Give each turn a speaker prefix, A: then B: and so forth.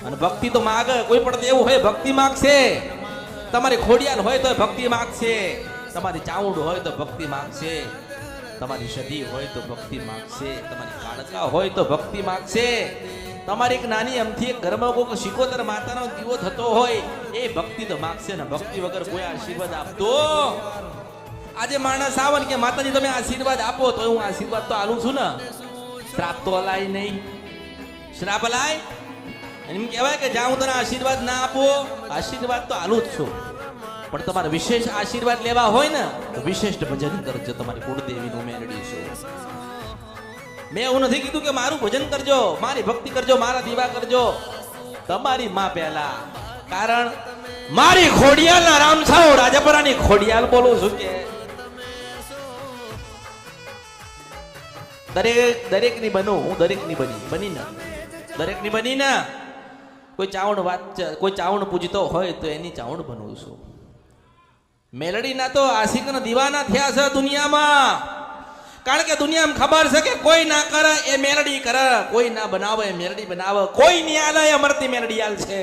A: અને ભક્તિ તો માગે કોઈ પણ એવું હોય ભક્તિ માગશે, તમારી ખોડિયાલ હોય તો ભક્તિ માગશે, તમારી ચાઉંડ હોય તો ભક્તિ માગશે, તમારી સધી હોય તો ભક્તિ માગશે, તમારી કાળકા હોય તો ભક્તિ માગશે, તમારી એક નાની અમથી એક ઘરમાં કોઈ શિકોતર માતાનો દીવો થતો હોય એ ભક્તિ તો માગશે ને. ભક્તિ વગર કોઈ આશીર્વાદ આપતો. આજે માણસ આવે ને કે માતાજી તમે આશીર્વાદ આપો, તો હું આશીર્વાદ તો આલું છું ને. શ્રાપ તો અલાય નહીં, શ્રાપ અલાય એમ કહેવાય કે જ્યાં હું તને આશીર્વાદ ના આપો, આશીર્વાદ તો આલું જ છું. પણ તમારે વિશેષ આશીર્વાદ લેવા હોય ને તો વિશેષ ભજન કરજો. તમારી કુળદેવીનું મેળડી છું. મેં એવું નથી કીધું કે મારું ભજન કરજો, મારી ભક્તિ કરજો, મારા દીવા કરજો. તમારી માં પહેલા, કારણ મારી ખોડિયાલના રામસાવ રાજપરાની ખોડિયાલ બોલું છું કે દરેકની બનું હું, દરેકની બની ને કોઈ ચાવણ પૂજતો હોય તો એની ચાવણ બનવું છું. મેલડીના તો આશિકના દીવાના થયા છે દુનિયામાં. કારણ કે દુનિયામાં ખબર છે કે કોઈ ના કરે એ મેલડી કરે, કોઈ ના બનાવે એ મેલડી બનાવે, કોઈ નહીં આલે એ અમરતી મેલડી આલ છે.